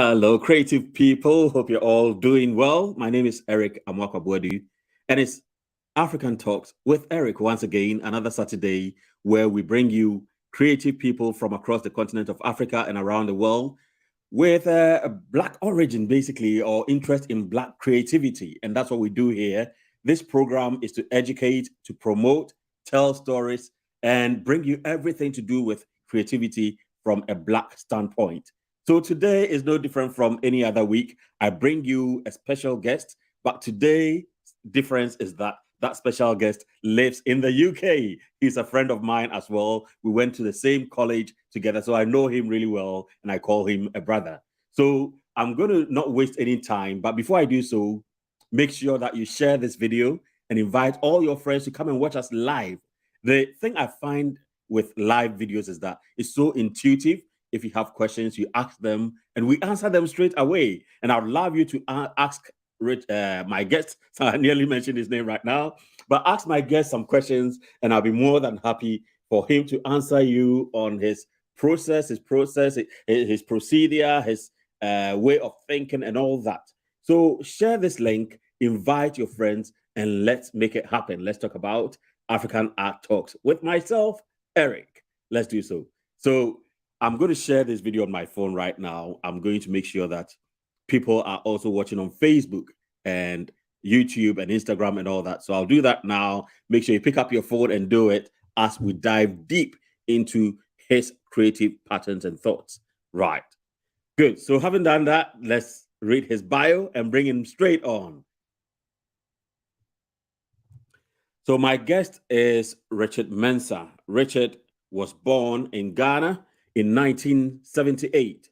Hello, creative people. Hope you're all doing well. My name is Eric Amwakabwedu, and it's African Talks with Eric once again, another Saturday where we bring you creative people from across the continent of Africa and around the world with a Black origin, basically, or interest in Black creativity. And that's what we do here. This program is to educate, to promote, tell stories, and bring you everything to do with creativity from a Black standpoint. So today is no different from any other week. I bring you a special guest, but today's difference is that that special guest lives in the UK. He's a friend of mine as well. We went to the same college together, so I know him really well, and I call him a brother. So I'm going to not waste any time, but before I do so, make sure that you share this video and invite all your friends to come and watch us live. The thing I find with live videos is that it's so intuitive. If you have questions, you ask them, and we answer them straight away. And I'd love you to ask my guest. So I nearly mentioned his name right now, but ask my guest some questions, and I'll be more than happy for him to answer you on his process, his procedure, his way of thinking, and all that. So share this link, invite your friends, and let's make it happen. Let's talk about African Art Talks with myself, Eric. Let's do so. So I'm going to share this video on my phone right now. I'm going to make sure that people are also watching on Facebook and YouTube and Instagram and all that. So I'll do that now. Make sure you pick up your phone and do it as we dive deep into his creative patterns and thoughts. Right. Good. So having done that, let's read his bio and bring him straight on. So my guest is Richard Mensah. Richard was born in Ghana in 1978.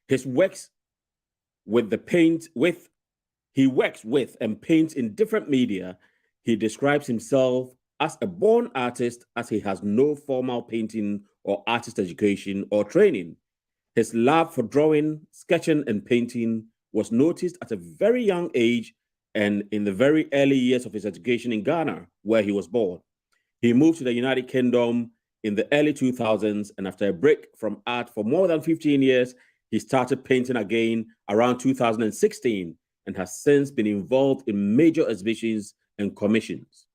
His works he works with and paints in different media. He describes himself as a born artist as he has no formal painting or artist education or training. His love for drawing, sketching, and painting was noticed at a very young age and in the very early years of his education in Ghana, where he was born. He moved to the United Kingdom in the early 2000s, and after a break from art for more than 15 years, he started painting again around 2016 and has since been involved in major exhibitions and commissions.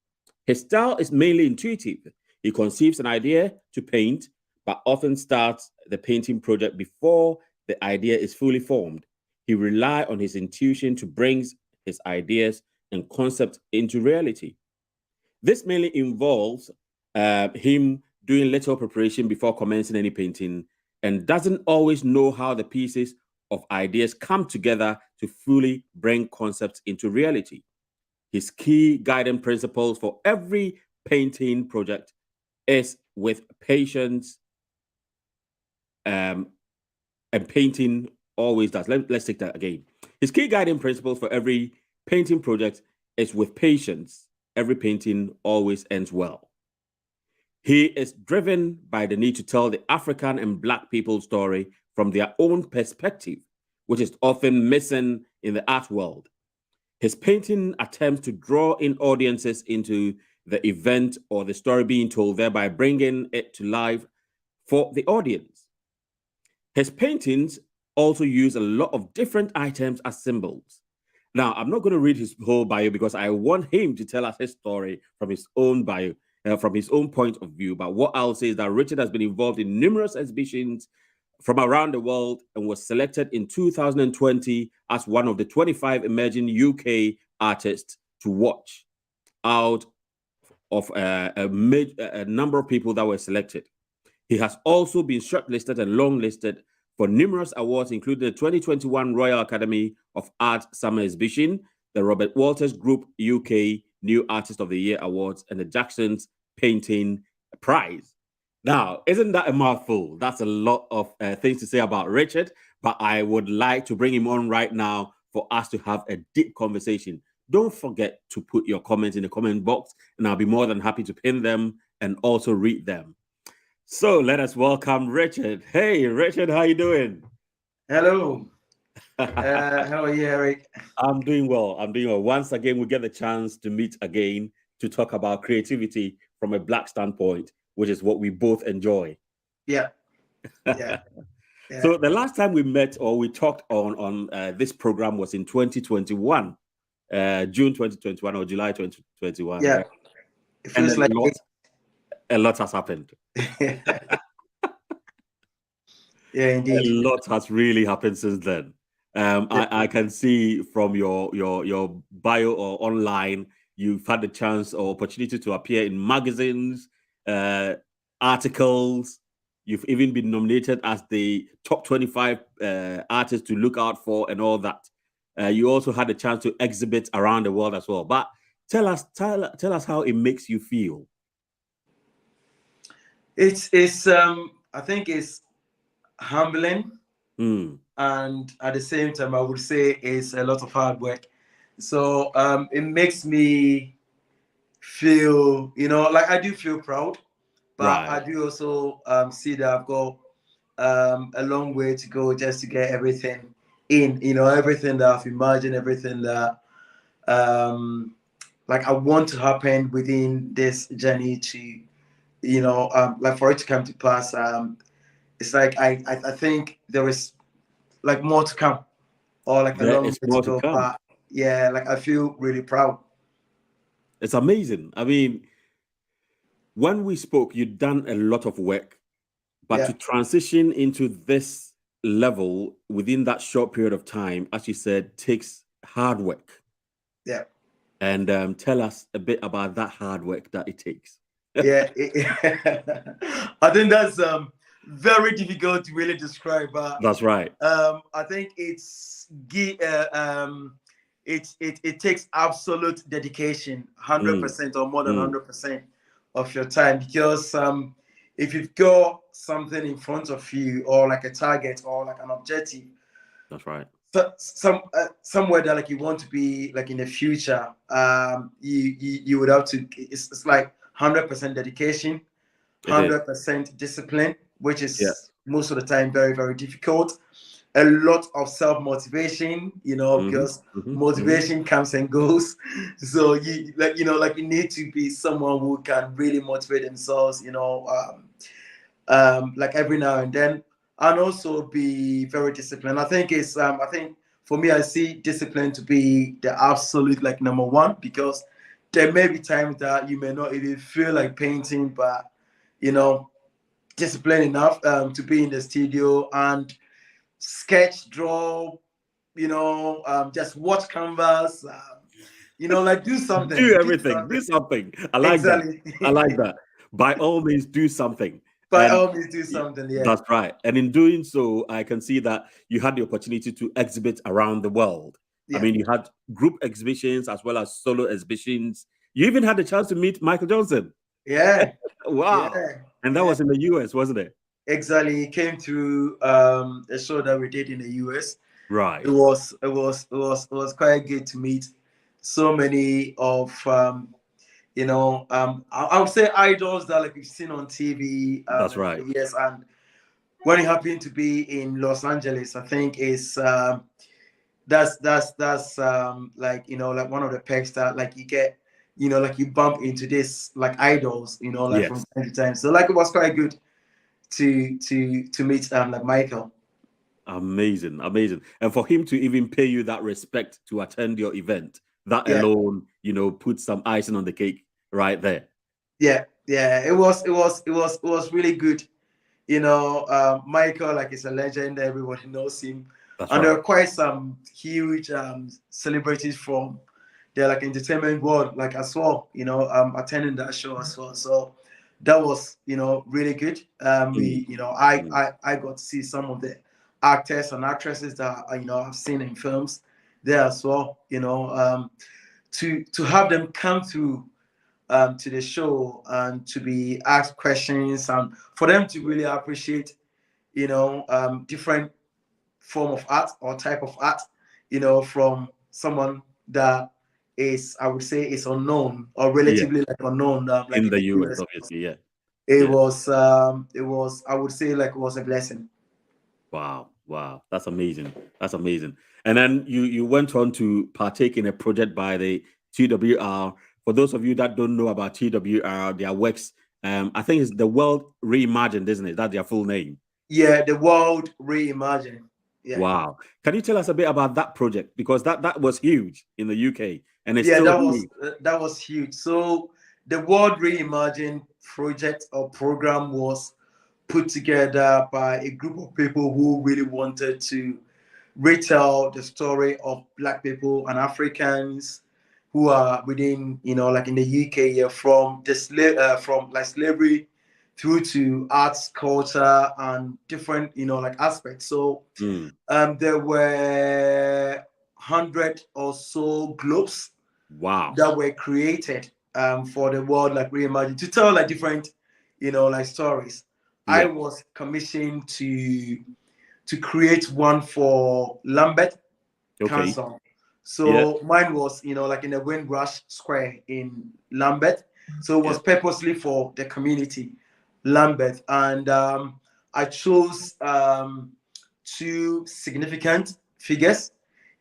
His style is mainly intuitive. He conceives an idea to paint, but often starts the painting project before the idea is fully formed. He relies on his intuition to bring his ideas and concepts into reality. This mainly involves him doing little preparation before commencing any painting and doesn't always know how the pieces of ideas come together to fully bring concepts into reality. His key guiding principles for every painting project is with patience, and painting always does. Let's take that again. His key guiding principles for every painting project is with patience. Every painting always ends well. He is driven by the need to tell the African and Black people's story from their own perspective, which is often missing in the art world. His painting attempts to draw in audiences into the event or the story being told, thereby bringing it to life for the audience. His paintings also use a lot of different items as symbols. Now, I'm not going to read his whole bio because I want him to tell us his story from his own bio, from his own point of view. But what I'll say is that Richard has been involved in numerous exhibitions from around the world and was selected in 2020 as one of the 25 emerging UK artists to watch out of a number of people that were selected. He has also been shortlisted and longlisted for numerous awards, including the 2021 Royal Academy of Art Summer Exhibition, the Robert Walters Group UK New Artist of the Year Awards, and the Jackson's Painting Prize. Now, isn't that a mouthful? That's a lot of things to say about Richard, but I would like to bring him on right now for us to have a deep conversation. Don't forget to put your comments in the comment box, and I'll be more than happy to pin them and also read them. So let us welcome Richard. Hey, Richard, how you doing? Hello. How are you, Eric? I'm doing well. I'm doing well. Once again, we get the chance to meet again to talk about creativity from a Black standpoint, which is what we both enjoy. Yeah. Yeah. Yeah. So the last time we met or we talked on this program was in 2021, June 2021 or July 2021. Yeah. It And feels like a lot has happened. yeah, A indeed. lot has really happened since then. I can see from your bio or online, you've had the chance or opportunity to appear in magazines, articles. You've even been nominated as the top 25 artists to look out for and all that. You also had a chance to exhibit around the world as well. But tell us how it makes you feel. It's I think it's humbling, Mm, and at the same time I would say it's a lot of hard work. So it makes me feel, like I do feel proud, but I right. do also see that I've got a long way to go just to get everything in, everything that I've imagined, everything that like I want to happen within this journey to, like for it to come to pass. It's like I think there is like more to come, or like a There long is way to more to go. come. But yeah, like I feel really proud. It's amazing. I mean, when we spoke, you'd done a lot of work, but Yeah, to transition into this level within that short period of time, as you said, takes hard work. yeah, And tell us a bit about that hard work that it takes. yeah. I think that's very difficult to really describe, but That's right. I think it takes absolute dedication, Mm, 100% or more than mm, 100% of your time, because if you've got something in front of you, or like a target or like an objective, that's right. somewhere that like you want to be like in the future, you would have to, it's like 100% dedication, It is. 100% discipline, which Yeah. is most of the time very, very difficult. A lot of self-motivation, Mm-hmm, because mm-hmm, mm-hmm. motivation comes and goes. So you like you need to be someone who can really motivate themselves, like every now and then, and also be very disciplined. I think for me, I see discipline to be the absolute like number one, because there may be times that you may not even feel like painting, but you know, disciplined enough to be in the studio and sketch, draw, just watch canvas, like do something, Do do everything. Do something. something. I like that. Exactly. I like that. By all means, do something. By And all means, do something. Yeah. that's right. And in doing so, I can see that you had the opportunity to exhibit around the world. I Yeah. mean, you had group exhibitions as well as solo exhibitions. You even had the chance to meet Michael Johnson. Yeah. Wow. Yeah. And that Yeah. was in the US, wasn't it? Exactly. It came through a show that we did in the US. It Right. was it was it was it was quite good to meet so many of I would say idols that like we've seen on TV That's and right. for years. And when it happened to be in Los Angeles, I think is that's like like one of the perks that like you get, like you bump into this like idols, like from Yes. time to time. So like it was quite good to meet like Michael. Amazing. Amazing. And for him to even pay you that respect to attend your event, that Yeah, alone, put some icing on the cake right there. yeah. It was really good. Michael, like, is a legend. Everybody knows him, That's and there right. are quite some huge celebrities from the like entertainment world, like as well. Attending that show as well. So that was really good. Mm, We I mm. I I got to see some of the actors and actresses that I've seen in films there as well. To have them come through to the show and to be asked questions, and for them to really appreciate, different form of art or type of art, from someone that is, I would say, is unknown or Yeah. relatively like unknown, like In in the the US, US. obviously. Yeah. It Yeah. was, I would say, like, it was a blessing. Wow. Wow. That's amazing. That's amazing. And then you went on to partake in a project by the TWR. For those of you that don't know about TWR, their works, I think it's the World Reimagined, isn't it? That's their full name. Yeah, the world reimagined. Yeah. Wow. Can you tell us a bit about that project? Because that was huge in the UK and it's Yeah, still huge. that was huge. So the World Reimagine project or program was put together by a group of people who really wanted to retell the story of Black people and Africans who are within, like in the UK, yeah, from from like slavery through to arts, culture, and different, like aspects. So Mm. there were 100 or so globes Wow. that were created for the world like reimagined to tell like different like stories. I Yeah. was commissioned to create one for Lambeth Okay. Council. Yeah. So mine was like in the Windrush Square in Lambeth. So it Yeah. was purposely for the community Lambeth, and I chose two significant figures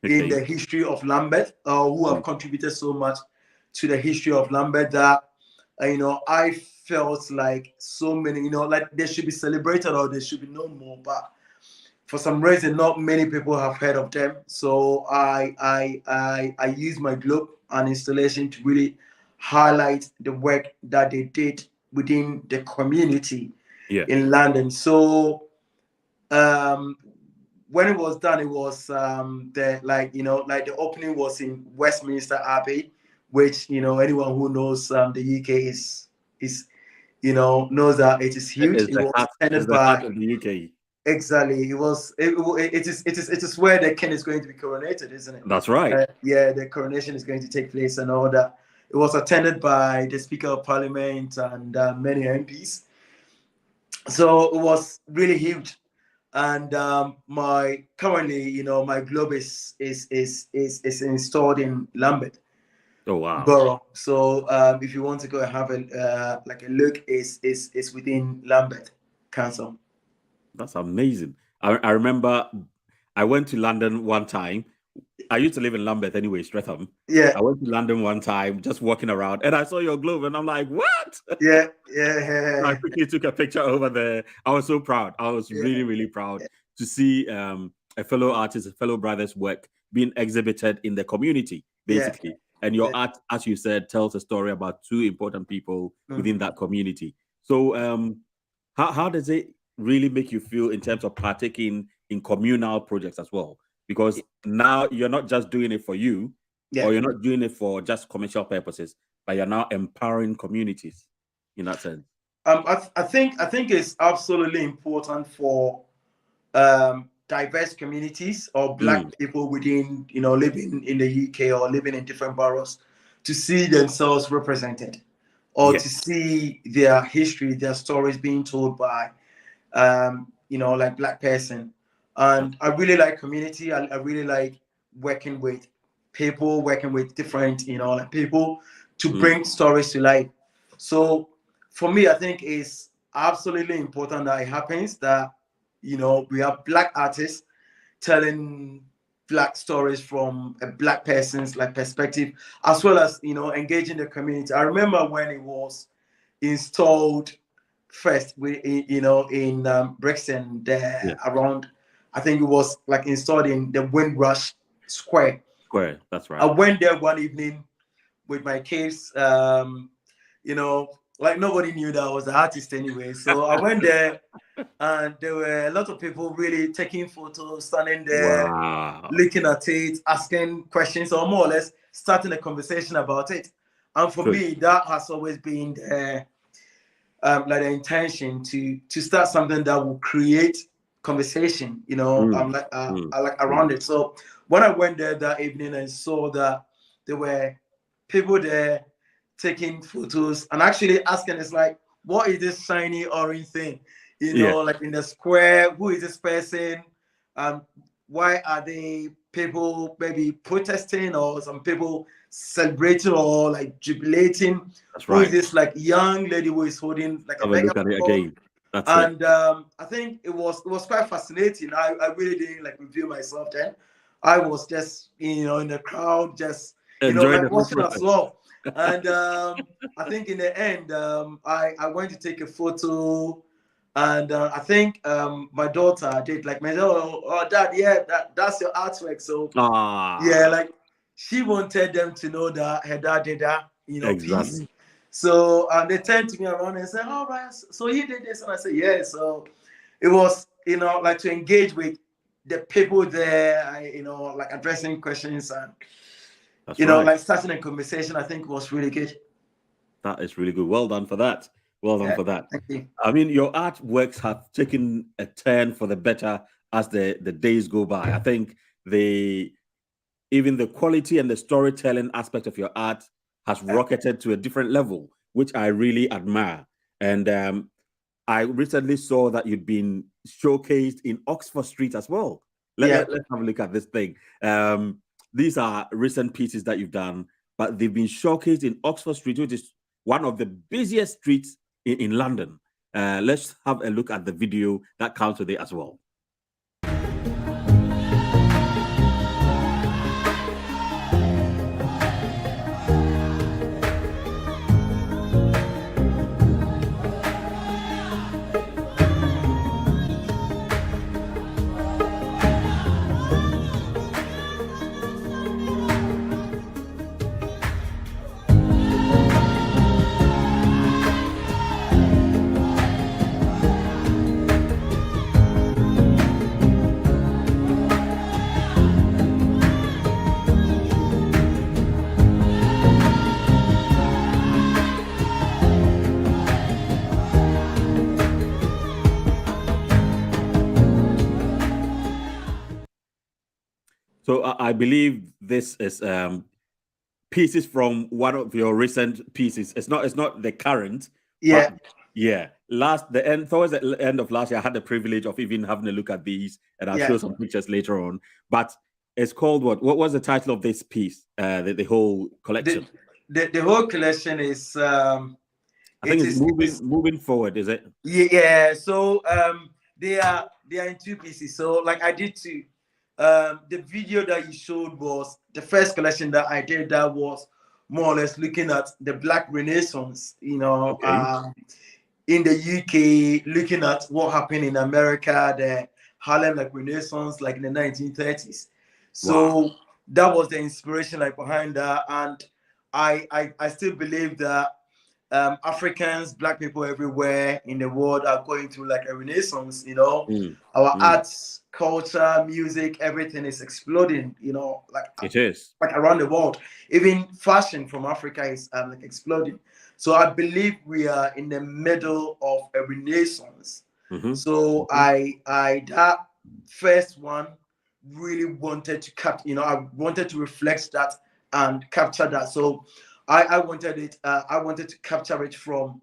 in Okay. the history of Lambeth, who have Mm. contributed so much to the history of Lambeth that I felt like so many, like they should be celebrated or they should be known more. But for some reason, not many people have heard of them. So I use my globe and installation to really highlight the work that they did within the community Yeah. in London. So um, when it was done, it was the like the opening was in Westminster Abbey, which anyone who knows the UK is knows that it is huge. It's It was it's attended the heart by of the UK. exactly. It is where the king is going to be coronated, isn't it? That's right. Yeah, the coronation is going to take place and all that. It was attended by the Speaker of Parliament and many MPs. So it was really huge. And my currently, my globe is installed in Lambeth Oh wow. Borough. So if you want to go and have a like a look, is within Lambeth Council. That's amazing. I remember I went to London one time. I used to live in Lambeth anyway, Streatham. Yeah, I went to London one time, just walking around, and I saw your globe, and I'm like, "What?" yeah, I yeah, quickly took a picture over there. I was so proud. I was yeah, really, really proud to see a fellow artist, a fellow brother's work being exhibited in the community, yeah. basically. And your art, as you said, tells a story about two important people within Mhm. that community. So, how does it really make you feel in terms of partaking in communal projects as well? Because now you're not just doing it for you, Yeah. or you're not doing it for just commercial purposes, but you're now empowering communities in that sense. I think it's absolutely important for diverse communities or Mm, Black people within living in the UK or living in different boroughs to see themselves represented or yeah. to see their history, their stories being told by like Black person. That's And I really like community. I really like working with people, working with different like people to mm, bring stories to life. So for me, I think it's absolutely important that it happens that we have Black artists telling Black stories from a Black person's like perspective, as well as engaging the community. I remember when it was installed first, in Brixton yeah. there around. I think it was like installed in the Windrush Square. Square. That's I right. went there one evening with my kids. You know, like nobody knew that I was the artist anyway. So I went there, and there were a lot of people really taking photos, standing there, Wow. looking at it, asking questions, or more or less starting a conversation about it. And for Good. me, that has always been like the intention to start something that will create conversation. Mm, mm, I like mm. around it. So when I went there that evening and saw that there were people there taking photos and actually asking, it's like, what is this shiny orange thing? Yeah. Like in the square, who is this person? Um, why are they people maybe protesting or some people celebrating or like jubilating? That's Who is right. this like young lady who is holding like a Have a look at it megaphone? again. That's it. And I think it was quite fascinating. I really didn't like reveal myself then. I was just in the crowd, just Enjoying the like whole watching as process. well. And I think in the end, I went to take a photo And I think my daughter did like, oh, dad, yeah, that's your artwork. So yeah, Ah, like she wanted them to know that her dad did that, piece. exactly. So they turned to me around and said, all right, so he did this. And I said, yeah. So it was, like to engage with the people there, like addressing questions and, That's right. like starting a conversation, I think was really good. That is really good. Well done for that. Well done Yeah, for that. thank you. I mean, your artworks have taken a turn for the better as the days go by. I think the even the quality and the storytelling aspect of your art has rocketed to a different level, which I really admire. And I recently saw that you'd been showcased in Oxford Street as well. Yeah. Let's have a look at this thing. These are recent pieces that you've done, but they've been showcased in Oxford Street, which is one of the busiest streets in London. Let's have a look at the video that comes with it as well. So I believe this is pieces from one of your recent pieces. It's not the current, Yeah. but yeah, towards the end of last year, I had the privilege of even having a look at these, and I'll Yeah. show some pictures later on. But it's called what? What was the title of this piece? The whole collection. The whole collection is I think it's it is moving forward. Is it? yeah. So they are in two pieces. So like I did two. The video that you showed was the first collection that I did that was more or less looking at the Black Renaissance, Okay. in the UK, looking at what happened in America, the Harlem like Renaissance, like in the 1930s. Wow. So that was the inspiration like behind that. And I still believe that Africans, Black people everywhere in the world are going through like a renaissance. Our arts, culture, music, everything is exploding. It is. like around the world. Even fashion from Africa is like exploding. So I believe we are in the middle of a renaissance. So I that first one really wanted to I wanted to reflect that and capture that. So I wanted it. I wanted to capture it from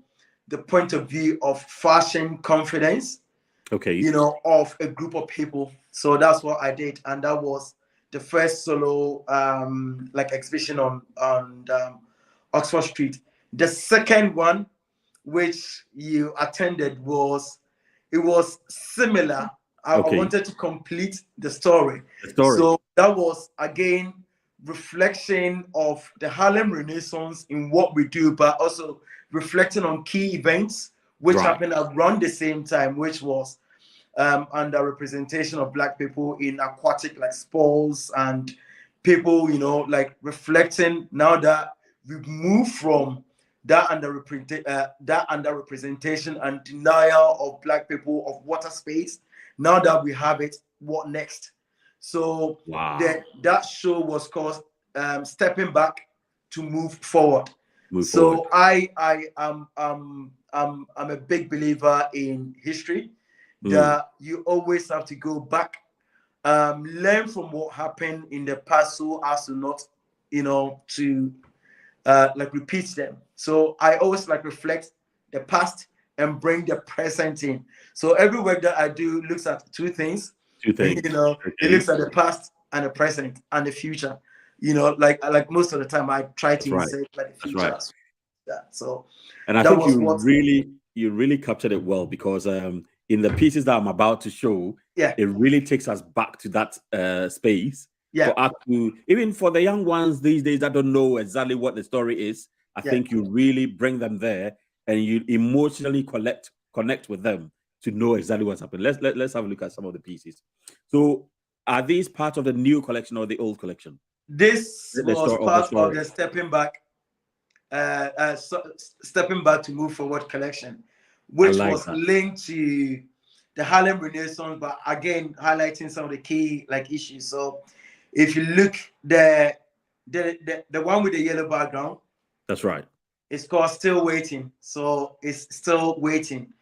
the point of view of fashion confidence. Okay. Of a group of people. So that's what I did, and that was the first solo like exhibition on Oxford Street. The second one, which you attended, was similar. I wanted to complete the story. The story. So that was again reflection of the Harlem Renaissance in what we do, but also reflecting on key events which happened around the same time, which was under representation of Black people in aquatic like sports and people, like reflecting now that we've moved from that under representation and denial of Black people of water space. Now that we have it, what next? So that show was called Stepping Back to Move Forward. I am I'm a big believer in history. That you always have to go back, learn from what happened in the past so as to not, to like repeat them. So I always like reflect the past and bring the present in. So every work that I do looks at two things. It looks at the past and the present and the future. Like most of the time I try to insert like the future. Right. So and I think you really captured it well, because in the pieces that I'm about to show, it really takes us back to that space. For us to, even for the young ones these days that don't know exactly what the story is, I think you really bring them there and you emotionally connect with them to know exactly what's happened. Let's have a look at some of the pieces. So, are these part of the new collection or the old collection? This The was story of the part of story. the stepping back to move forward collection, I which like was that. linked to the Harlem Renaissance, but again highlighting some of the key like issues. So if you look the one with the yellow background, That's right. it's called Still Waiting. So it's still waiting.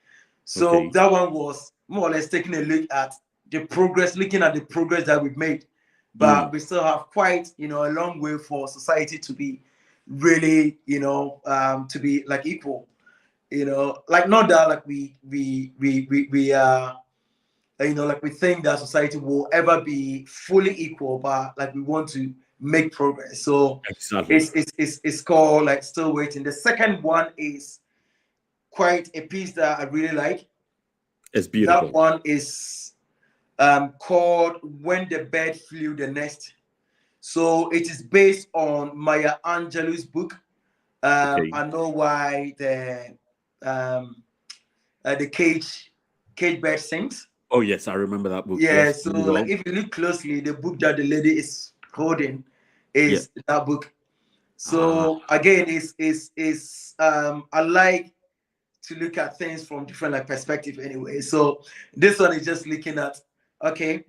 So Okay. that one was more or less taking a look at the progress, looking at the progress that we've made. But we still have quite, a long way for society to be really, to be like equal. Like not that like we like we think that society will ever be fully equal, but like we want to make progress. So Exactly. it's called like Still Waiting. The second one is quite a piece that I really like. It's That beautiful. one is called When the Bird Flew the Nest. So it is based on Maya Angelou's book. Okay. I know why the cage bird sings. Oh yes, I remember that book. Yeah, Yes, so like Rudolph. if you look closely, the book that the lady is holding Yeah. is that book. Ah, So again, is I like to look at things from different like perspective anyway. So this one is just looking at okay.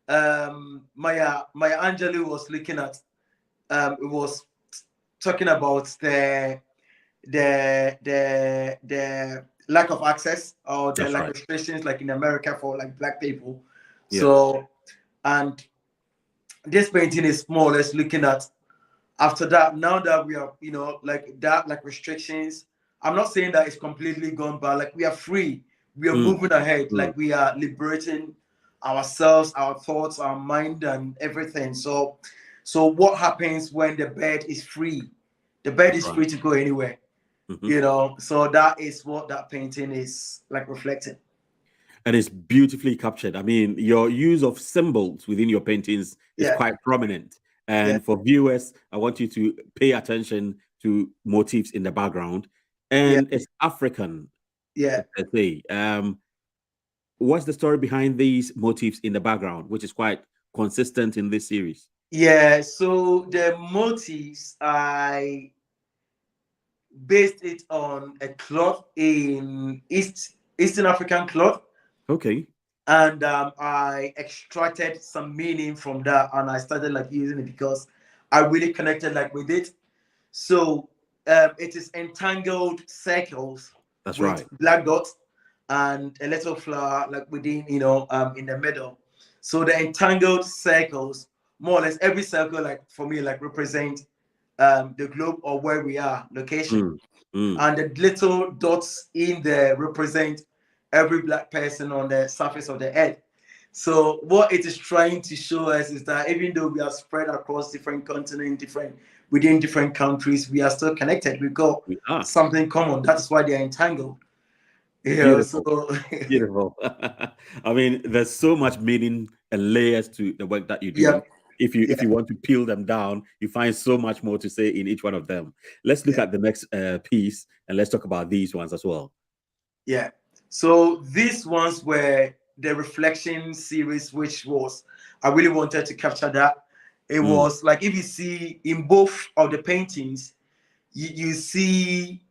Maya Angelou was looking at it was talking about the lack of access or the that's like right. restrictions like in America for like black people. Yeah. So and this painting is more or less looking at after that, now that we are like that like restrictions, I'm not saying that it's completely gone, but like we are free, we are Mm, moving ahead, mm, like we are liberating ourselves, our thoughts, our mind and everything. So what happens when the bird is free? The bird that's is right. free to go anywhere, Mhm. so that is what that painting is like reflecting. And it's beautifully captured. I mean, your use of symbols within your paintings is Yeah, quite prominent. yeah, And for viewers, I want you to pay attention to motifs in the background. yeah, And it's African, yeah, per se. What's the story behind these motifs in the background, which is quite consistent in this series? yeah. So the motifs I based it on a cloth in Eastern African cloth, Okay. and I extracted some meaning from that, and I started like using it because I really connected like with it. So it is entangled circles That's with right. black dots and a little flower like within, in the middle. So the entangled circles, more or less every circle, like for me, like represent the globe or where we are, location, Mm, mm. and the little dots in there represent every black person on the surface of the earth. So what it is trying to show us is that even though we are spread across different continents, different within different countries, we are still connected. We've got We are. something common. That's why they are entangled. So Beautiful. Beautiful. I mean, there's so much meaning and layers to the work that you yeah, do. If you yeah, want to peel them down, you find so much more to say in each one of them. Let's look yeah, at the next piece and let's talk about these ones as well. yeah. So these ones were the reflection series, which was I really wanted to capture that. It Mm, was like if you see in both of the paintings, you see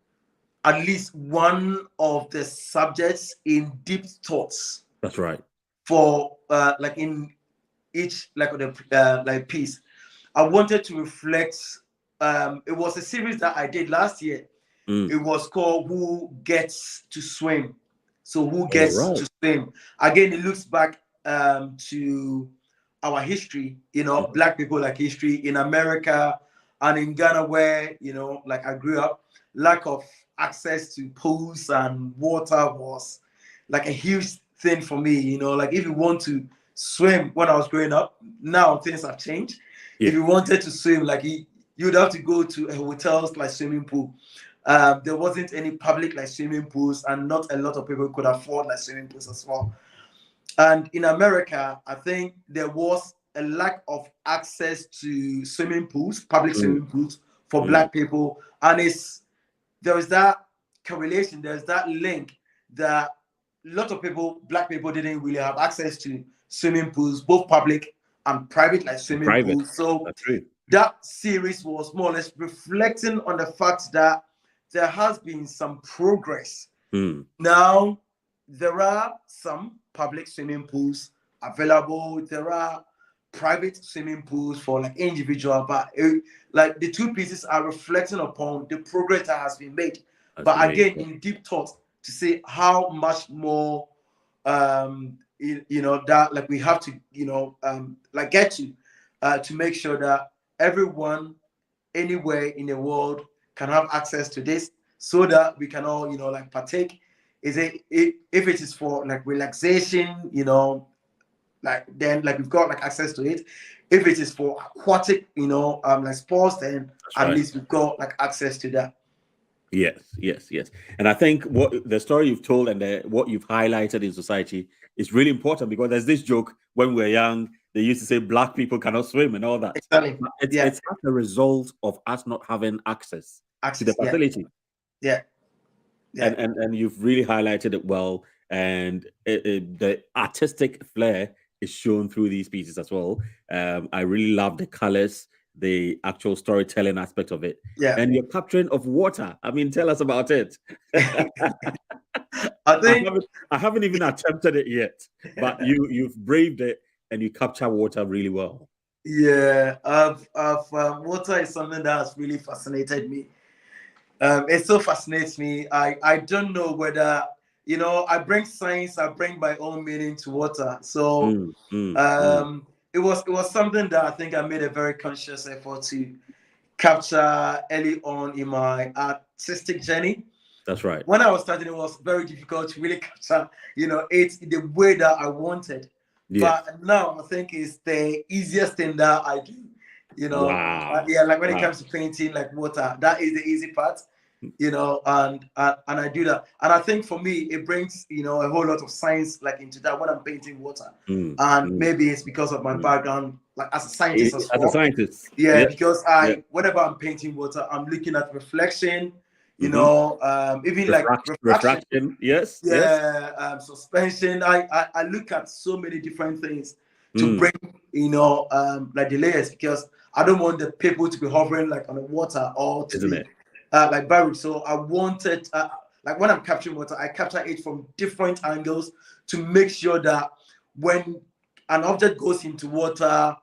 at least one of the subjects in deep thoughts that's right. for like in each like of the like piece. I wanted to reflect. It was a series that I did last year. Mm, It was called Who Gets to Swim. So who all gets right. to swim? Again, it looks back to our history, Mhm. black people like history in America and in Ghana, where like I grew up, lack of access to pools and water was like a huge thing for me. Like if you want to swim when I was growing up, now things have changed. If Yeah. you wanted to swim, like you'd have to go to a hotels like swimming pool. There wasn't any public like swimming pools, and not a lot of people could afford like swimming pools as well. And in America, I think there was a lack of access to swimming pools, public Mm, swimming pools for mm, black people, and there is that correlation, there's that link that lot of people, black people, didn't really have access to swimming pools, both public and private, like swimming Private. pools. So That's true. that series was more or less reflecting on the fact that there has been some progress. Now, there are some public swimming pools available. There are private swimming pools for like individual, but like the two pieces are reflecting upon the progress that has been made. But again, in deep thought to say how much more, that like we have to, like get to make sure that everyone anywhere in the world can have access to this, so that we can all, like partake. If it is for like relaxation, like then like we've got like access to it. If it is for aquatic, like sports, then at least we've got like access to that. Yes. And I think what the story you've told and what you've highlighted in society is really important, because there's this joke when we were young, they used to say black people cannot swim and all that. Exactly. It's as a result of us not having access to the facility. Yeah. And you've really highlighted it well. And the artistic flair is shown through these pieces as well. I really love the colors, the actual storytelling aspect of it. Yeah. And your capturing of water. I mean, tell us about it. I think I haven't even attempted it yet, but you've braved it and you capture water really well. Yeah, water is something that has really fascinated me. It so fascinates me. I don't know whether, I bring science, I bring my own meaning to water. So it was something that I think I made a very conscious effort to capture early on in my artistic journey. That's right. When I was starting, it was very difficult to really capture, it the way that I wanted. Yes. But now I think it's the easiest thing that I do. Wow. Like when it comes to painting, like water, that is the easy part. And I do that. And I think for me, it brings, a whole lot of science like into that when I'm painting water. Maybe it's because of my background, like as a scientist as well. As a scientist. Yeah, because whenever I'm painting water, I'm looking at reflection, even like refraction. Yes. Suspension. I look at so many different things to bring, like the layers, because I don't want the people to be hovering like on the water or to be like buried. So I wanted, like when I'm capturing water, I capture it from different angles to make sure that when an object goes into water,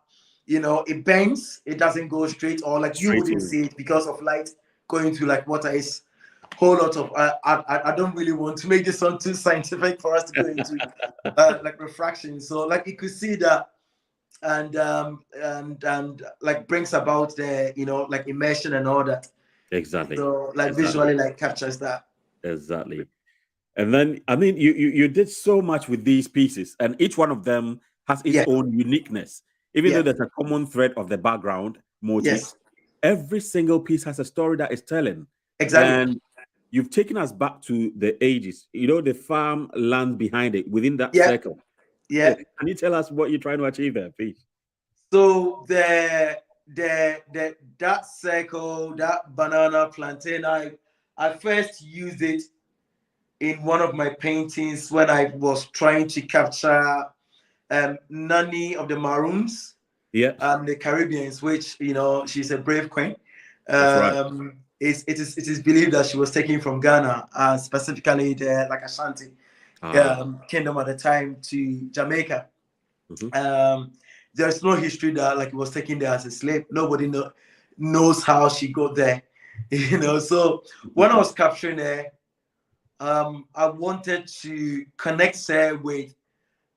it bends, it doesn't go straight, or like you wouldn't see it because of light going through like water. Is whole lot of I don't really want to make this sound too scientific for us to go into like refraction. So like you could see that, and like brings about the like immersion and all that. Exactly. So like visually like captures that. Exactly. And then I mean you did so much with these pieces, and each one of them has its own uniqueness. Even though there's a common thread of the background motifs, every single piece has a story that is telling. Exactly. And you've taken us back to the ages, the farm land behind it, within that circle. Yeah. Can you tell us what you're trying to achieve there, please? So that circle, that banana plantain, I first used it in one of my paintings when I was trying to capture Nani of the Maroons, the Caribbeans, which she's a brave queen. It is believed that she was taken from Ghana, specifically the like Ashanti kingdom at the time, to Jamaica. There's no history that like it was taken there as a slave. Nobody knows how she got there. So when I was capturing her, I wanted to connect her with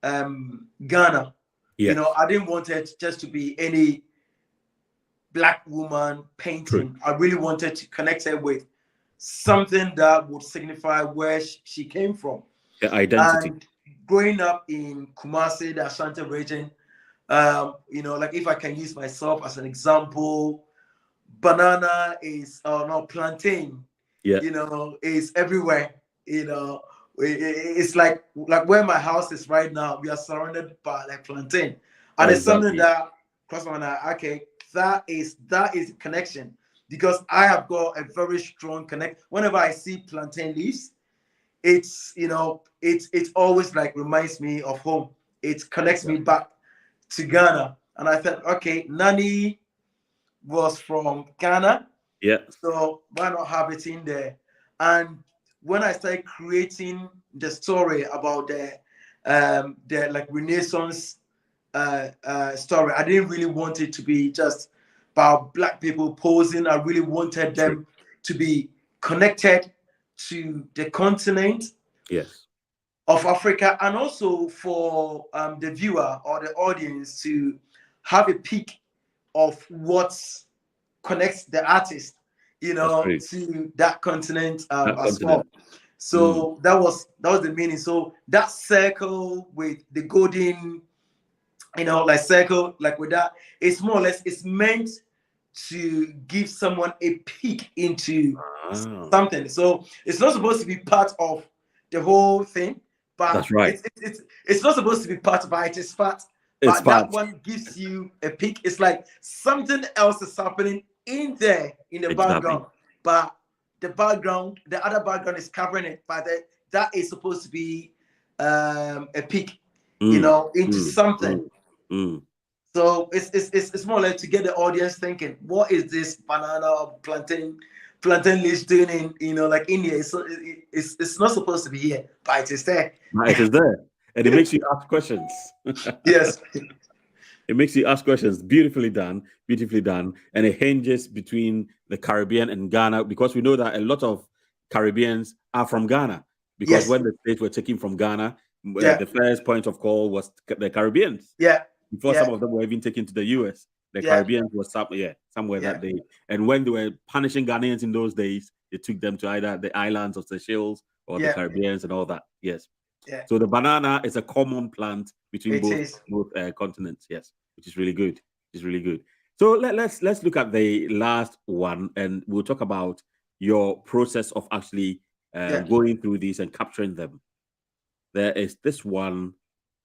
Ghana. I didn't want it just to be any black woman painting. I really wanted to connect her with something that would signify where she came from. The identity. And growing up in Kumasi, the Ashanti region, like if I can use myself as an example, banana is plantain, is everywhere. It's like where my house is right now, we are surrounded by like plantain. And it's something that crossed my mind, okay, that is the connection, because I have got a very strong connect. Whenever I see plantain leaves, it's, you know, it's always like reminds me of home. It connects me Exactly. back to Ghana. And I thought, okay, Nani was from Ghana, Yeah. so why not have it in there? And when I started creating the story about the like Renaissance story, I didn't really want it to be just about black people posing. I really wanted True. them to be connected to the continent Yes. of Africa, and also for the viewer or the audience to have a peek of what connects the artist, you That's know, great. to that continent That as well. continent. Mm. So that was the meaning. So that circle with the golden, you know, like circle, like with that, it's more or less it's meant to give someone a peek into Ah, something. So it's not supposed to be part of the whole thing, but that's right. it's not supposed to be part of it. It's part, It's but that part. one gives you a peek. It's like something else is happening in there in the Exactly. background, but the other background is covering it. But that is supposed to be a peek, you Mm, know, into mm, something. mm, mm. So it's more like to get the audience thinking, what is this banana or plantain leaves doing in, you know, like India? It's not supposed to be here, but it is there. But it is there. And it makes you ask questions. Yes. It makes you ask questions. Beautifully done. Beautifully done. And it hinges between the Caribbean and Ghana because we know that a lot of Caribbeans are from Ghana. Because Yes. when the states were taken from Ghana, Yeah. the first point of call was the Caribbeans. Yeah. Before Yeah. some of them were even taken to the US, the Yeah. Caribbeans was somewhere Yeah. that day. And when they were punishing Ghanaians in those days, they took them to either the islands of Seychelles or the Yeah. Caribbeans and all that. Yes. Yeah. So the banana is a common plant between It both is. continents. Yes, which is really good. It's really good. So let's look at the last one, and we'll talk about your process of actually Yeah. going through these and capturing them. There is this one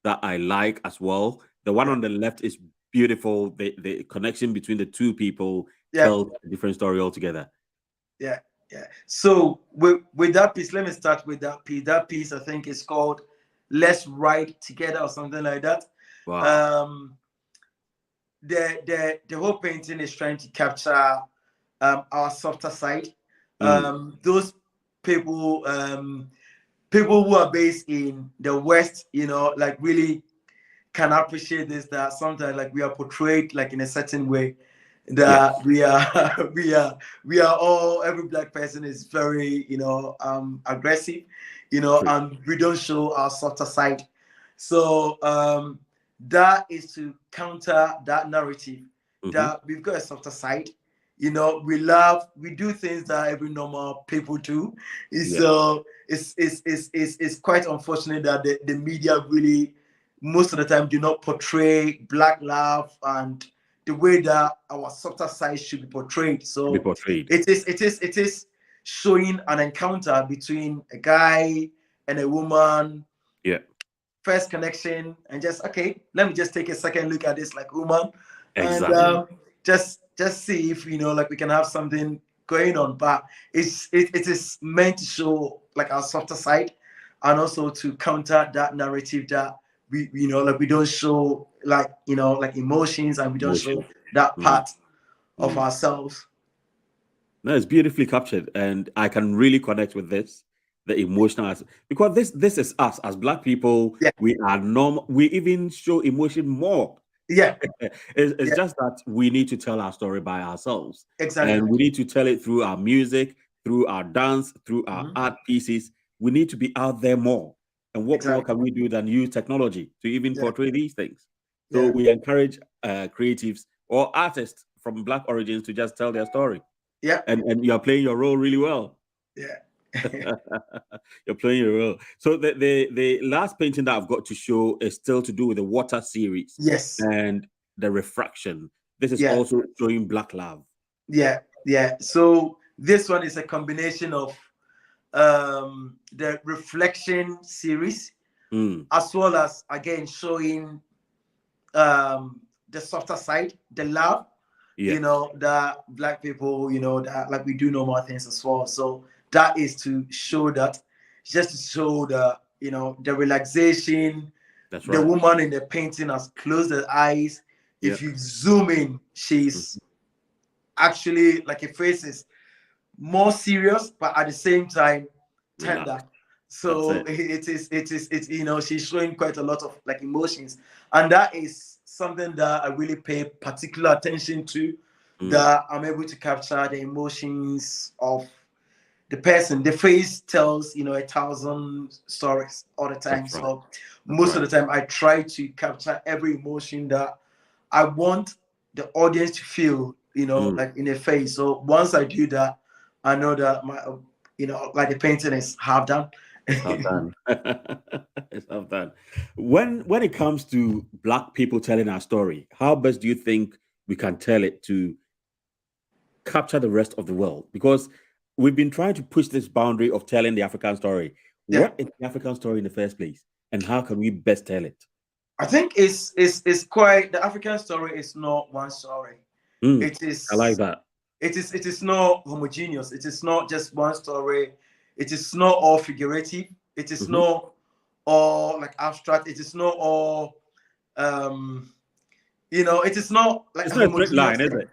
that I like as well. The one Yeah. on the left is beautiful. The connection between the two people Yeah. tells a different story altogether. Yeah. Yeah. So with that piece, let me start with that piece. That piece I think is called "Let's Ride Together" or something like that. Wow. Um, the whole painting is trying to capture our softer side. Mm, Those people, people who are based in the West, you know, like really can appreciate this. That sometimes like we are portrayed like in a certain way. yes. That we are, we are all. Every black person is very, you know, aggressive, you know, True. and we don't show our softer side. So that is to counter that narrative Hmm. that we've got a softer side. You know, we love, we do things that every normal people do. Yeah. So it's quite unfortunate that the media really most of the time do not portray black love and the way that our softer side should be portrayed. To be So portrayed. it is showing an encounter between a guy and a woman, Yeah. first connection, and just okay, let me just take a second look at this like woman, and Exactly. just see if, you know, like we can have something going on. But it is meant to show like our softer side, and also to counter that narrative that we, you know, like we don't show like, you know, like emotions, and we don't show Emotion. that Mm, part of mm. ourselves. No, it's beautifully captured, and I can really connect with this, the emotional because this is us as black people. Yeah. We are normal. We even show emotion more. Yeah. It's Yeah. just that we need to tell our story by ourselves, Exactly. and we need to tell it through our music, through our dance, through our Mhm. art pieces. We need to be out there more. And what more Exactly. can we do than use technology to even Yeah. portray these things? So Yeah. we encourage creatives or artists from black origins to just tell their story, Yeah. and you're playing your role really well. Yeah. You're playing your role. So the last painting that I've got to show is still to do with the water series Yes. and the refraction. This is Yeah. also showing black love. Yeah. Yeah. So this one is a combination of the reflection series, Mm, as well as again showing the softer side, the love, you yes. know, that black people, you know, that like we do normal things as well. So that is to show that just to show the, the relaxation. That's The right. woman in the painting has closed her eyes. Yeah. If you zoom in, she's actually like her face is more serious, but at the same time tender. Relax. That's So it. it's she's showing quite a lot of like emotions, and that is something that I really pay particular attention to. Mm. That I'm able to capture the emotions of the person. The face tells 1,000 stories all the time. That's right. So That's most of right. the time, I try to capture every emotion that I want the audience to feel, Mm. like in their face. So once I do that, I know that my, like the painting is half done. It's half done. It's half done. When it comes to Black people telling our story, how best do you think we can tell it to capture the rest of the world? Because we've been trying to push this boundary of telling the African story. Yeah, What is the African story in the first place, and how can we best tell it? I think it's quite the African story is not one story. Mm. It I like is that. it is not homogeneous. It is not just one story. It is not all figurative. It is Mhm. not all like abstract. It is not all um it is not like a It's not a straight homogeneous line, is thing. it?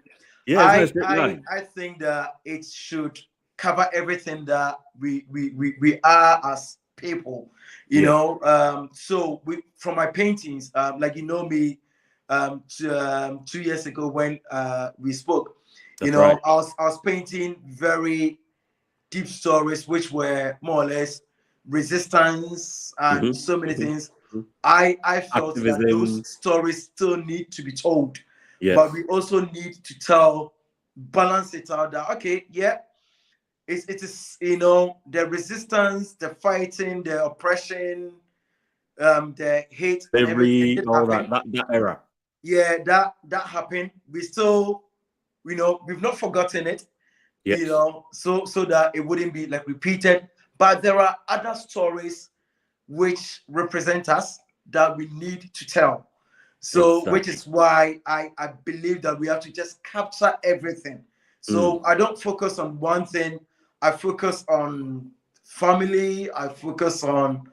Yeah, it's not a I straight I line. I think that it should cover everything that we are as people, Yeah, so from my paintings, like me, 2 years ago when we spoke, that's right. I was painting very deep stories which were more or less resistance and Mhm. so many Mhm. things. Mhm. I felt that those Activism. stories still need to be told, but Yes. we also need to tell, balance it out that okay, yeah, it is the resistance, the fighting, the oppression, the hate and everything Slavery, did all that, happen. that era. Yeah, that happened. We still, we've not forgotten it, Yes. so that it wouldn't be like repeated. But there are other stories which represent us that we need to tell. So, which Exactly. is why I believe that we have to just capture everything. Mm. So I don't focus on one thing. I focus on family. I focus on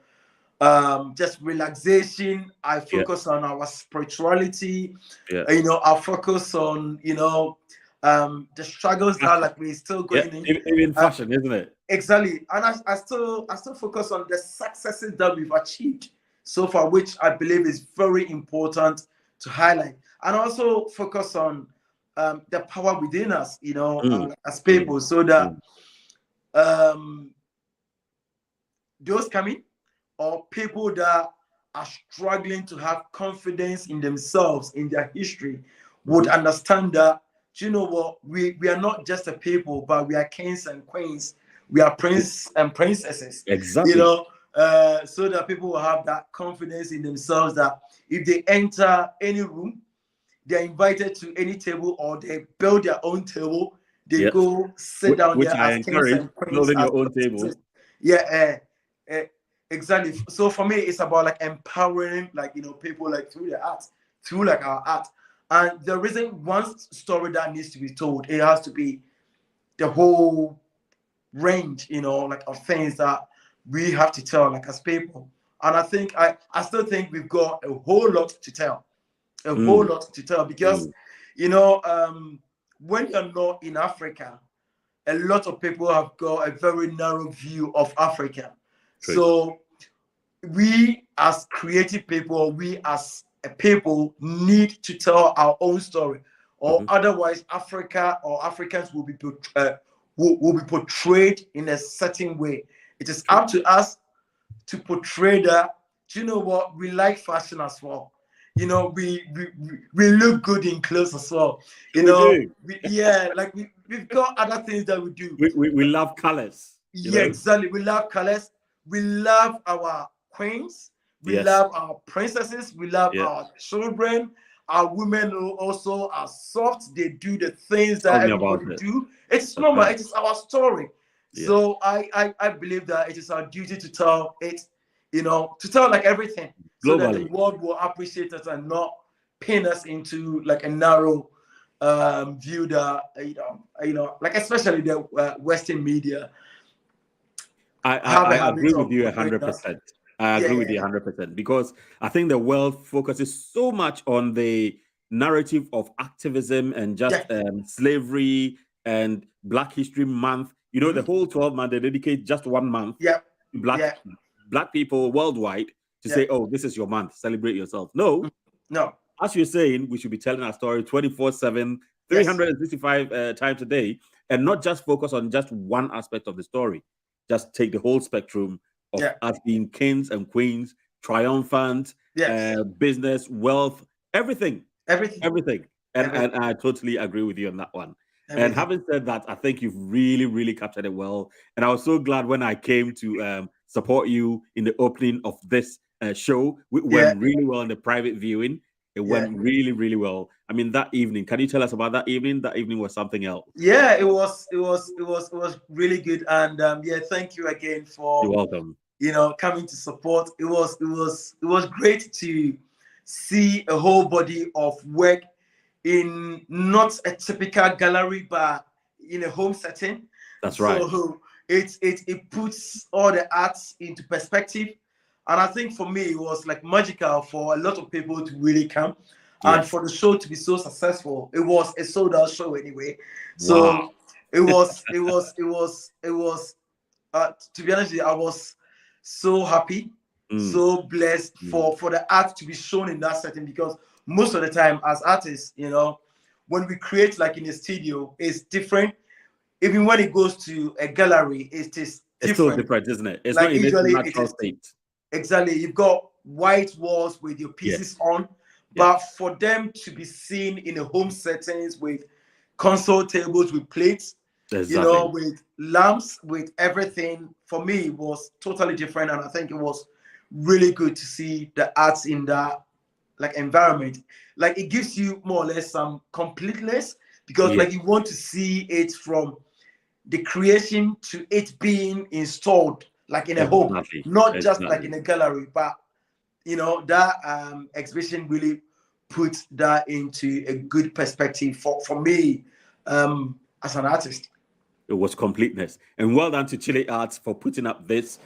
just relaxation. I Yeah. focus on our spirituality. Yeah. I focus on the struggles that Fashion. like we're still Yeah. going in. Even Uh, fashion, isn't it? Exactly, and I still focus on the successes that we've achieved so far, which I believe is very important to highlight, and also focus on the power within us, Mm. as Mm. people, so that Mm. um, those coming or people that are struggling to have confidence in themselves, in their history, would Mhm. understand that, do you know what? We are not just a people, but we are kings and queens. We are princes and princesses, Exactly. so that people will have that confidence in themselves that if they enter any room, they're invited to any table or they build their own table, they Yes. go sit down Which there I as kings encourage, and queens, building as your own princesses. table. Yeah, exactly. So for me, it's about like empowering, like people like through the art, through like our art. And there isn't one story that needs to be told. It has to be the whole range, like of things that we have to tell, like as people. And I still think we've got a whole lot to tell, a whole Mm. lot to tell because, Mm. when you're not in Africa, a lot of people have got a very narrow view of Africa. True. So we as creative people, we as a people need to tell our own story, or Mhm. otherwise Africa or Africans will be portrayed in a certain way. It is True. up to us to portray that. Do you know what? We like fashion as well. We look good in clothes as well. We do. Yeah, like we've got other things that we do. We love colors, you Yeah, know? exactly. We love colors. We love our queens. We Yes. love our princesses. We love Yeah. our children. Our women who also are soft. They do the things that Tell me about everybody it. do. It's That's normal. right. It is our story. Yeah. So I believe that it is our duty to tell it, to tell like everything, so that the Globally. world will appreciate us and not pin us into like a narrow view that like especially the Western media. have a I habit agree with you of doing that. 100%. I Yeah, agree with yeah, you 100% because I think the world focuses so much on the narrative of activism and just yeah, slavery and Black History Month. You know, the mhm, whole 12 month, they dedicate just 1 month yeah, to yeah, black people worldwide to yeah. say, oh, this is your month, celebrate yourself. No, No, as you're saying, we should be telling our story 24/7, yes, 365 times a day, and not just focus on just one aspect of the story. Just take the whole spectrum of yeah, us being kings and queens, triumphant, yes, business, wealth, everything, everything, everything. everything, And I totally agree with you on that one. And everything. having said that, I think you've really, really captured it well. And I was so glad when I came to support you in the opening of this show. It Yeah, went really well in the private viewing. It yeah, went really, really well. I mean, that evening, can you tell us about that evening? That evening was something else. yeah. It was really good, and yeah, thank you again You're for welcome. coming to support. It was great to see a whole body of work in not a typical gallery, but in a home setting. That's right. So it puts all the arts into perspective, and I think for me it was like magical for a lot of people to really come, and Yes. for the show to be so successful. It was a sold out show anyway, Wow. so it was. To be honest with you, I was so happy, Mm, so blessed mm. for the art to be shown in that setting, because most of the time as artists, when we create like in a studio, it's different. Even when it goes to a gallery, it is It's still different. different, isn't it? It's not Like in its usually it natural is state. exactly, you've got white walls with your pieces Yes. on, Yes. but for them to be seen in a home settings with console tables with plates, Exactly. with lamps, with everything, for me it was totally different, and I think it was really good to see the arts in that like environment. Like it gives you more or less some completeness, because Yes. like you want to see it from the creation to it being installed like in a home, Exactly. not just like Exactly. in a gallery, but that exhibition really puts that into a good perspective for me as an artist. It was completeness. And well done to Chile Arts for putting up this.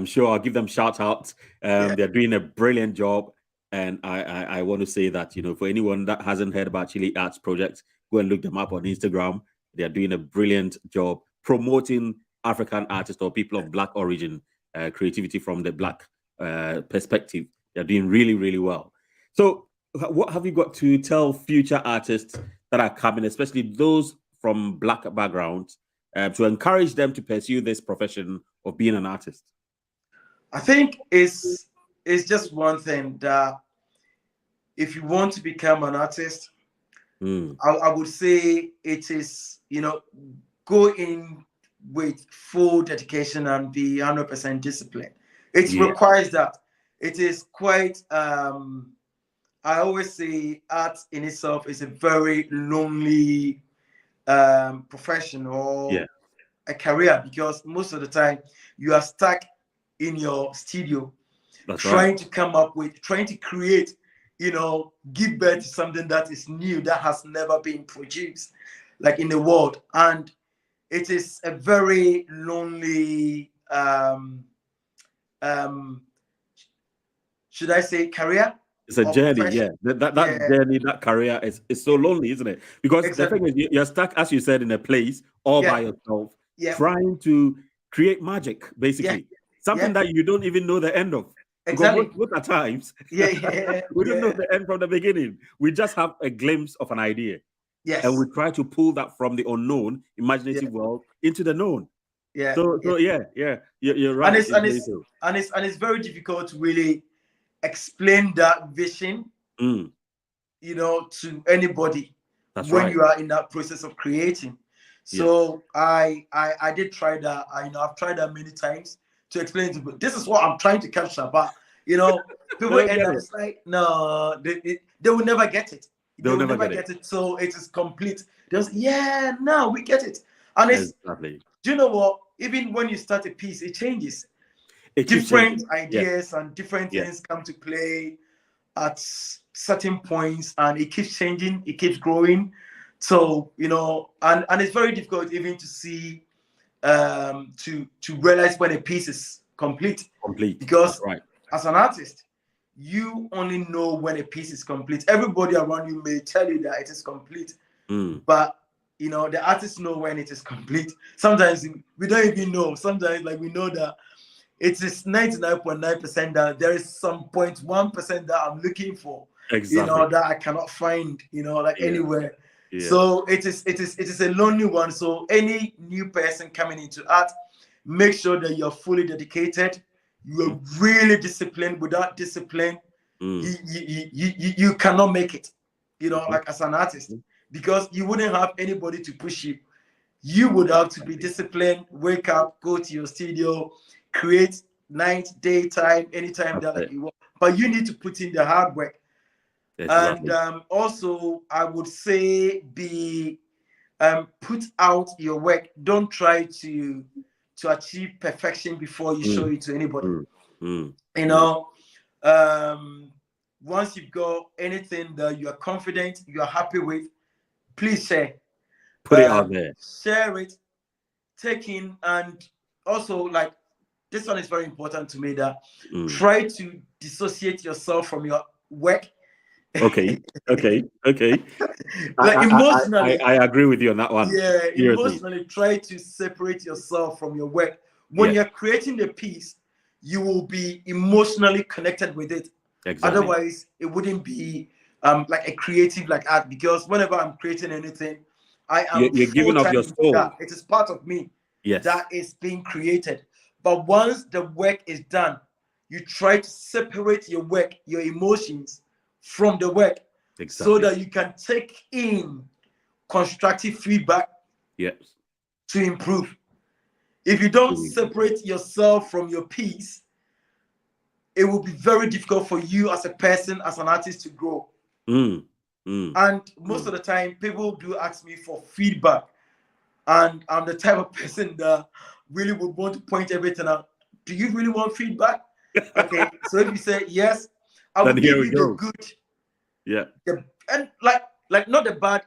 Sure, I'll give them shout outs. Yeah, They're doing a brilliant job. And I want to say that, for anyone that hasn't heard about Chile Arts projects, go and look them up on Instagram. They're doing a brilliant job promoting African artists or people of Black origin, creativity from the Black perspective. They're doing really, really well. So, what have you got to tell future artists that are coming, especially those from Black backgrounds, to encourage them to pursue this profession of being an artist? I think it's just one thing that if you want to become an artist, Mm, I would say it is, go in with full dedication and be 100% disciplined. It yeah, requires that. It is quite, I always say art in itself is a very lonely profession yeah, or a career, because most of the time you are stuck in your studio that's right. trying to create, give birth to something that is new, that has never been produced like in the world. And it is a very lonely um should I say career It's a or journey, profession. yeah. That Yeah, journey, that career is so lonely, isn't it? Because the exactly. thing is, you're stuck, as you said, in a place all Yeah, by yourself, yeah, trying to create magic, yeah, basically. Something yeah, that you don't even know the end of. Because exactly. most at times, Yeah, yeah, we don't know yeah, the end from the beginning. We just have a glimpse of an idea. And we yes, try to pull that from the unknown, yeah, imaginative world into the known. yeah, So yeah. yeah, yeah, you're And right. it's It's and very it's true. and it's very difficult to really explain that vision, Mm, to anybody that's when right. you are in that process of creating. Yes. So I did try that. I've tried that many times to explain to people, this is what I'm trying to capture, but They people don't end get up it. it's like, no, they will never get it. They They'll will never never get it. get it. So it is complete. They'll say, yeah, no, we get it. And it's, Exactly. do you know what? Even when you start a piece, it changes. It keeps Different changing. Yes. ideas and different Yes. things come to play at certain points, and it keeps changing, it keeps growing. So and it's very difficult even to see to realize when a piece is complete. Complete. Because That's right. as an artist, you only know when a piece is complete. Everybody around you may tell you that it is complete, but the artists know when it is complete. Sometimes we don't even know. Sometimes, like, we know that it is 99.9% that there is some 0.1% that I'm looking for, Exactly. that I cannot find, anywhere. Yeah. So it is a lonely one. So any new person coming into art, make sure that you're fully dedicated. You're really disciplined. Without discipline, you cannot make it, like as an artist, because you wouldn't have anybody to push you. You would have to be disciplined, wake up, go to your studio, create night, daytime, anytime that like you want. But you need to put in the hard work. Exactly. And also, I would say put out your work. Don't try to achieve perfection before you show it to anybody. Once you've got anything that you are confident, you are happy with, please share. Put it out there. Share it, take in, and also, like, this one is very important to me, that try to dissociate yourself from your work. Okay. Like, emotionally, I agree with you on that one. Yeah, Seriously. emotionally, try to separate yourself from your work. When you're creating the piece, you will be emotionally connected with it. Exactly. Otherwise, it wouldn't be like a creative like art. Because whenever I'm creating anything, I am you're giving up your soul. That. It is part of me. Yes. That is being created. But once the work is done, you try to separate your work, your emotions from the work, so that you can take in constructive feedback to improve. If you don't separate yourself from your piece, it will be very difficult for you as a person, as an artist, to grow. And most of the time, people do ask me for feedback, and I'm the type of person that really would want to point everything out. Do you really want feedback? Okay, so if you say yes, I will give you the good, and like not the bad,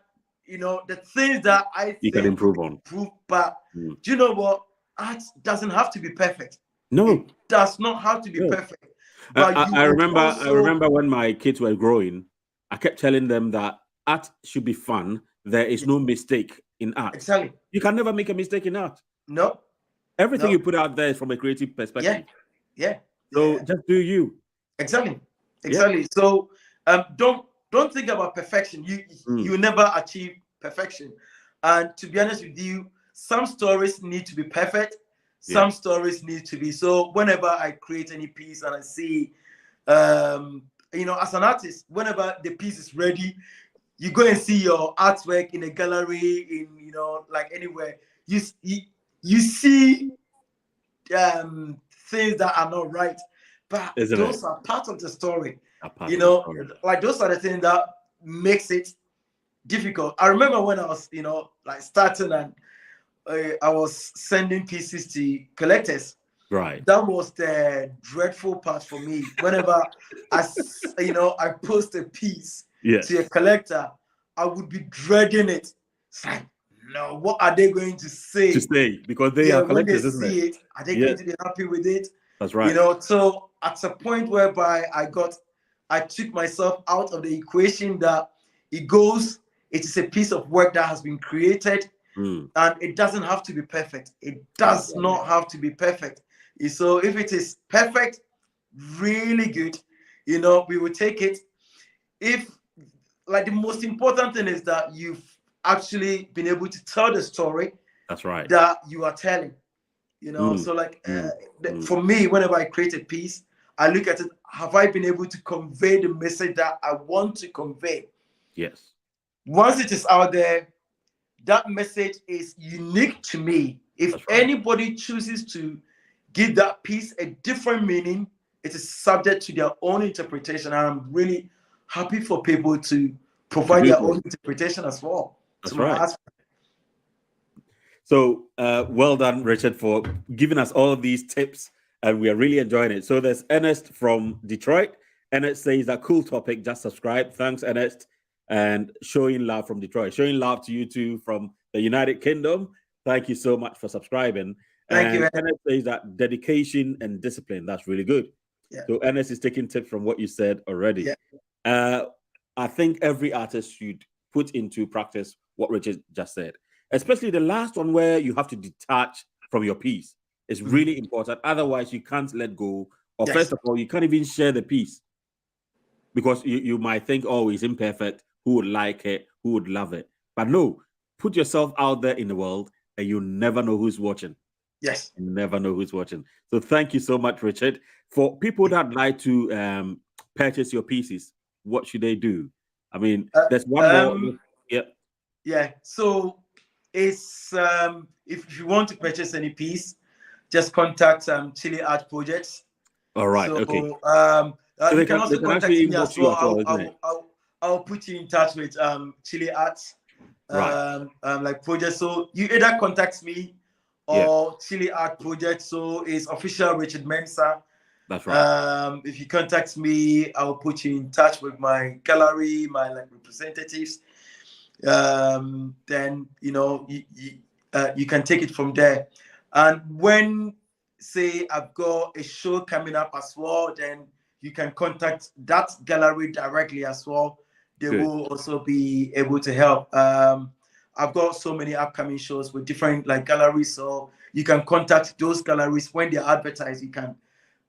the things that I think you can improve on. But do you know what? Art doesn't have to be perfect. No, it does not have to be perfect. But I remember when my kids were growing, I kept telling them that art should be fun. There is no mistake in art. Exactly. You can never make a mistake in art. No. Everything you put out there is from a creative perspective. Yeah. So just do you. Exactly. So don't think about perfection. You never achieve perfection. And to be honest with you, some stories need to be perfect. Some stories need to be. So whenever I create any piece and I see, as an artist, whenever the piece is ready, you go and see your artwork in a gallery, in like anywhere. You see things that are not right, but those are part of the story. Like those are the things that makes it difficult. I remember when I was like starting, and I was sending pieces to collectors. Right. That was the dreadful part for me. Whenever I post a piece to a collector, I would be dreading it. It's like, no, what are they going to say? Because they are collectors, when they see it, are they going to be happy with it? That's right. So at a point whereby I took myself out of the equation, that it is a piece of work that has been created, and it doesn't have to be perfect. It does not have to be perfect. So if it is perfect, really good, we will take it. If, like, the most important thing is that you've actually been able to tell the story. That's right. That you are telling. So like for me, whenever I create a piece, I look at it, have I been able to convey the message that I want to convey? Yes. Once it is out there, that message is unique to me. If anybody chooses to give that piece a different meaning, it is subject to their own interpretation. And I'm really happy for people to provide their own interpretation as well. That's right. So well done, Richard, for giving us all of these tips, and we are really enjoying it. So there's Ernest from Detroit. Ernest says that cool topic, just subscribe. Thanks, Ernest. And Showing Love from Detroit. Showing love to you too from the United Kingdom. Thank you so much for subscribing. Thank you. And Ernest says that dedication and discipline, that's really good. Yeah. So Ernest is taking tips from what you said already. Yeah. I think every artist should put into practice what Richard just said, especially the last one where you have to detach from your piece. It's really important. Otherwise, you can't let go. Or Yes. first of all, you can't even share the piece because you might think, oh, it's imperfect. Who would like it? Who would love it? But no, put yourself out there in the world and you never know who's watching. Yes. You never know who's watching. So thank you so much, Richard. For people that like to purchase your pieces, what should they do? I mean, there's one more. Yeah. Yeah. So it's if you want to purchase any piece, just contact Chile Art Projects. All right. So Okay. So you can also they can contact actually me as inbox you as well, well. isn't it? I'll put you in touch with Chile Arts Right. like project. So you either contact me Yeah. or Chile Art Project. So it's official Richard Mensah. That's right. If you contact me, I'll put you in touch with my gallery, my like representatives. Then you can take it from there. And when say I've got a show coming up as well, then you can contact that gallery directly as well. They Good. will also be able to help. I've got so many upcoming shows with different like galleries, so you can contact those galleries when they advertise. You can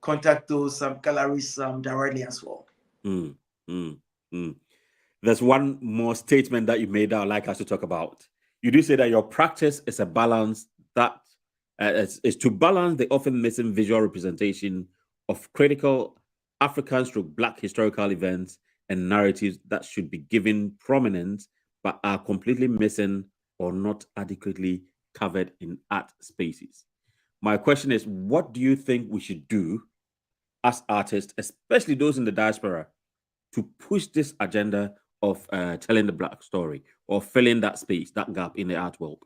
contact those galleries directly as well. Mm, mm, mm. There's one more statement that you made that I'd like us to talk about. You do say that your practice is a balance that is to balance the often missing visual representation of critical African stroke Black historical events and narratives that should be given prominence but are completely missing or not adequately covered in art spaces. My question is, what do you think we should do as artists, especially those in the diaspora, to push this agenda of telling the Black story or filling that space, that gap in the art world?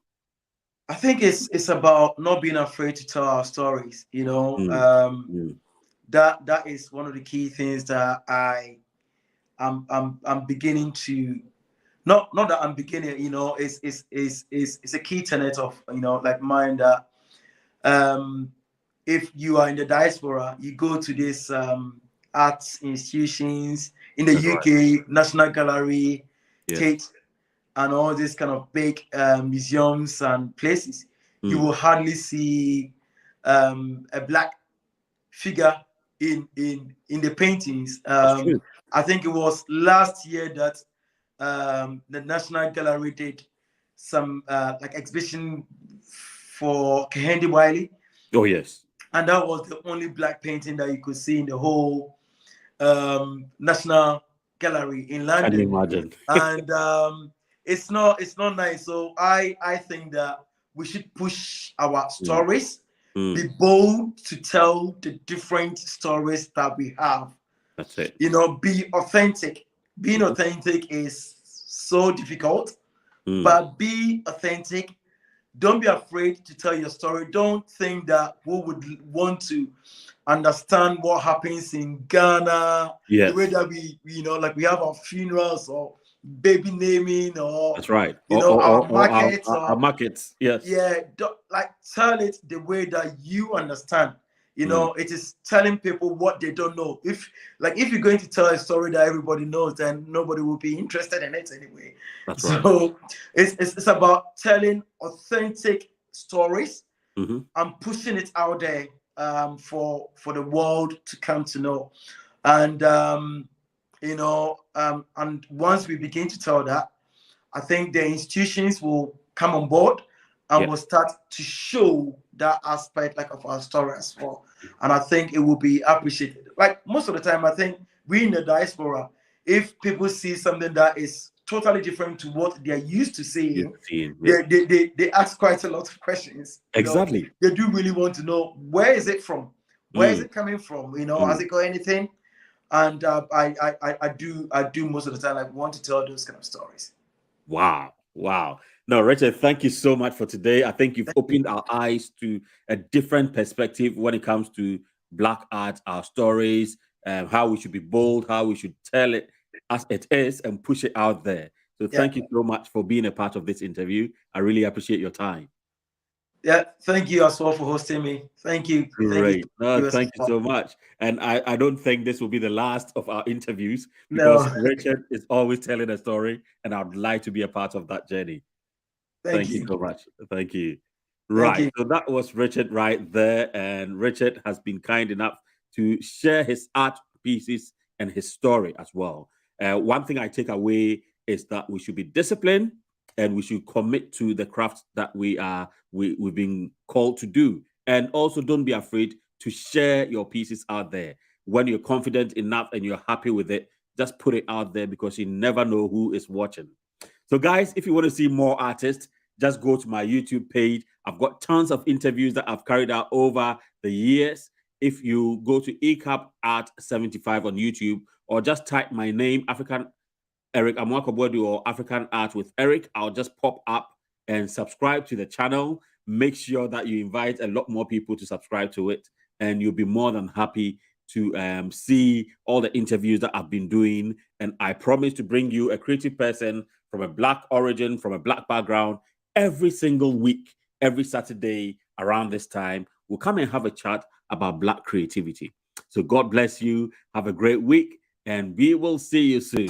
I think it's about not being afraid to tell our stories. That is one of the key things that I'm beginning to not that I'm beginning. It's a key tenet of like mine that if you are in the diaspora, you go to these arts institutions in the That's UK, right. National Gallery, Yes. Tate, and all these kind of big museums and places, you Mm. will hardly see a Black figure in the paintings. That's true. I think it was last year that the National Gallery did some like exhibition for Kehinde Wiley, Oh, yes. and that was the only Black painting that you could see in the whole National Gallery in Can you London. imagine? And it's not nice. So I think that we should push our stories, be bold to tell the different stories that we have. That's it. Be authentic. Being authentic is so difficult, but be authentic. Don't be afraid to tell your story. Don't think that we would want to understand what happens in Ghana, Yes. the way that like we have our funerals or baby naming, or that's right. our markets, our markets. Yes. Yeah, like tell it the way that you understand. It is telling people what they don't know. If you're going to tell a story that everybody knows, then nobody will be interested in it anyway. That's right. So it's about telling authentic stories and pushing it out there for the world to come to know. And and once we begin to tell that, I think the institutions will come on board and will start to show that aspect like of our story as well. And I think it will be appreciated. Like most of the time, I think we in the diaspora, if people see something that is totally different to what they're used to seeing, they ask quite a lot of questions. Exactly. They do really want to know, where is it from? Where is it coming from? Has it got anything? And I do most of the time like want to tell those kind of stories. Wow. No, Richard, thank you so much for today. I think you've opened our eyes to a different perspective when it comes to Black art, our stories, how we should be bold, how we should tell it as it is and push it out there. So thank you so much for being a part of this interview. I really appreciate your time. Yeah, thank you as well for hosting me. Thank you. Thank Great. you as Thank you well. so much. And I don't think this will be the last of our interviews because No, Richard is always telling a story, and I'd like to be a part of that journey. thank Thank you you. so much. Thank you. Thank Right. you. So that was Richard right there. And Richard has been kind enough to share his art pieces and his story as well. One thing I take away is that we should be disciplined and we should commit to the craft that we've been called to do. And also don't be afraid to share your pieces out there. When you're confident enough and you're happy with it, just put it out there because you never know who is watching. So, guys, if you want to see more artists, just go to my YouTube page. I've got tons of interviews that I've carried out over the years. If you go to ECAP Art 75 on YouTube, or just type my name, African Eric Amwakobodi, or African Art with Eric, I'll just pop up and subscribe to the channel. Make sure that you invite a lot more people to subscribe to it, and you'll be more than happy to see all the interviews that I've been doing. And I promise to bring you a creative person from a Black origin, from a Black background, every single week, every Saturday around this time. We'll come and have a chat about Black creativity. So God bless you. Have a great week, and we will see you soon.